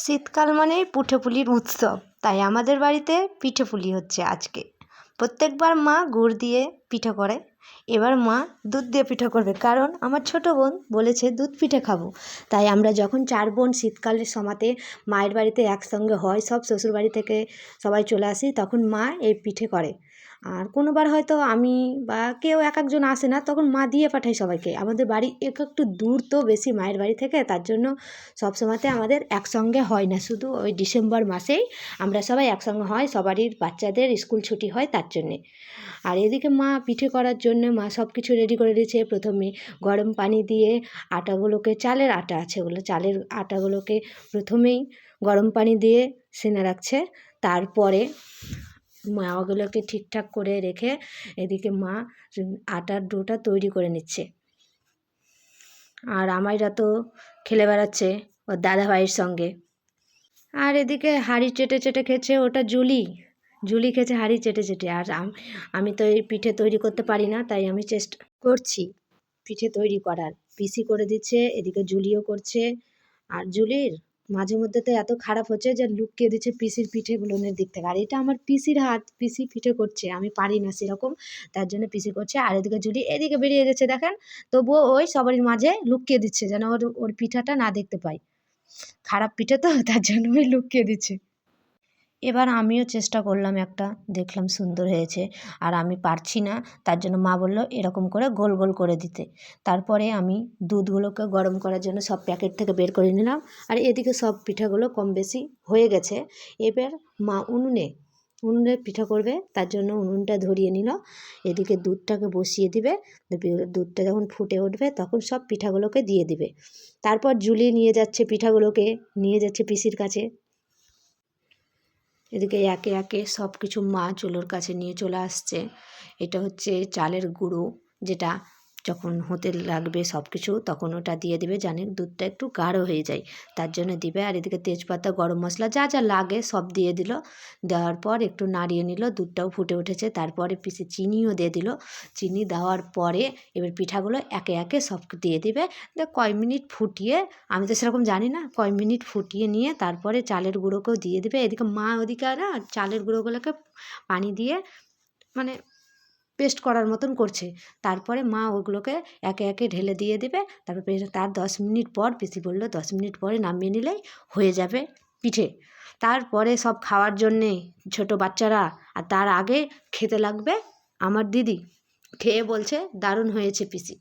শীতকাল মানেই পিঠেপুলির উৎসব, তাই আমাদের বাড়িতে পিঠেপুলি হচ্ছে আজকে। প্রত্যেকবার মা গুড় দিয়ে পিঠে করে, এবার মা দুধ দিয়ে পিঠে করবে, কারণ আমার ছোটো বোন বলেছে দুধ পিঠে খাবো। তাই আমরা যখন 4 বোন শীতকালের সময়তে মায়ের বাড়িতে একসঙ্গে হয়, সব শ্বশুর বাড়ি থেকে সবাই চলে আসি, তখন মা এই পিঠে করে। আর কোনোবার হয়তো আমি বা কেউ এক একজন আসে না, তখন মা দিয়ে পাঠায় সবাইকে। আমাদের বাড়ি একটু দূর তো বেশি মায়ের বাড়ি থেকে, তার জন্য সব সময়তে আমাদের একসঙ্গে হয় না, শুধু ওই ডিসেম্বর মাসেই আমরা সবাই একসঙ্গে হয়, সবারই বাচ্চাদের স্কুল ছুটি হয় তার জন্যে। আর এদিকে মা পিঠে করার জন্য মা সব কিছু রেডি করে দিয়েছে। প্রথমে গরম পানি দিয়ে আটাগুলোকে, চালের আটা আছে ওগুলো, চালের আটাগুলোকে প্রথমেই গরম পানি দিয়ে সেনে রাখছে। তারপরে মা ওগুলোকে ঠিকঠাক করে রেখে এদিকে মা আটার ডোটা তৈরি করে নিচ্ছে। আর আমাইরা তো খেলে বেড়াচ্ছে ওর দাদা ভাইয়ের সঙ্গে। আর এদিকে হাঁড়ি চেটে চেটে খেয়েছে, ওটা জুলি খেয়েছে হাঁড়ি চেটে চেটে। আর আমি তো এই পিঠে তৈরি করতে পারি না, তাই আমি চেষ্টা করছি পিঠে তৈরি করার। পিসি করে দিচ্ছে, এদিকে জুলিও করছে। আর জুলির মাঝে মধ্যে তো এত খারাপ হচ্ছে যে লুকিয়ে দিচ্ছে পিসির পিঠেগুলোনের দিক থেকে। আর এটা আমার পিসির হাত, পিসি পিঠে করছে, আমি পারি না সেরকম, তার জন্য পিসি করছে। আর এদিকে জুলি এদিকে বেরিয়ে যাচ্ছে দেখেন, তবুও ওই সবারই মাঝে লুকিয়ে দিচ্ছে যেন ওর পিঠাটা না দেখতে পাই। খারাপ পিঠে তো, তার জন্য ওই লুকিয়ে দিচ্ছে। এবার আমিও চেষ্টা করলাম একটা, দেখলাম সুন্দর হয়েছে। আর আমি পারছি না, তার জন্য মা বলল এরকম করে গোল গোল করে দিতে। তারপরে আমি দুধগুলোকে গরম করার জন্য সব প্যাকেট থেকে বের করে নিলাম। আর এদিকে সব পিঠাগুলো কম বেশি হয়ে গেছে। এবার মা উনুনে পিঠা করবে, তার জন্য উনুনটা ধরিয়ে নিল। এদিকে দুধটাকে বসিয়ে দিবে, দুধটা যখন ফুটে উঠবে তখন সব পিঠাগুলোকে দিয়ে দিবে। তারপর জুলি নিয়ে যাচ্ছে পিঠাগুলোকে, নিয়ে যাচ্ছে পিসির কাছে। এদিকে একে একে সব কিছু মা চুলোর কাছে নিয়ে চলে আসছে। এটা হচ্ছে চালের গুঁড়ো, যেটা যখন হতে লাগবে সব কিছু তখন ওটা দিয়ে দিবে, জানে দুধটা একটু গাঢ় হয়ে যায় তার জন্য দিবে। আর এদিকে তেজপাতা, গরম মশলা যা যা লাগে সব দিয়ে দিল। দেওয়ার পর একটু নাড়িয়ে নিল, দুধটাও ফুটে উঠেছে। তারপরে পিসে চিনিও দিয়ে দিল। চিনি দেওয়ার পরে এবার পিঠাগুলো একে একে সব দিয়ে দিবে। কয় মিনিট ফুটিয়ে, আমি তো সেরকম জানি না, কয় মিনিট ফুটিয়ে নিয়ে তারপরে চালের গুঁড়োকেও দিয়ে দিবে। এদিকে মা ওদিকে না চালের গুঁড়োগুলোকে পানি দিয়ে মানে পেস্ট করার মতন করছে। তারপরে মা ওগুলোকে একে একে ঢেলে দিয়ে দেবে। তারপরে তার 10 মিনিট পর পিসি বলল 10 মিনিট পরে নামিয়ে নিলেই হয়ে যাবে পিঠে। তারপরে সব খাওয়ার জন্যে ছোট বাচ্চারা, আর তার আগে খেতে লাগবে আমার দিদি। খেয়ে বলছে দারুণ হয়েছে পিসি।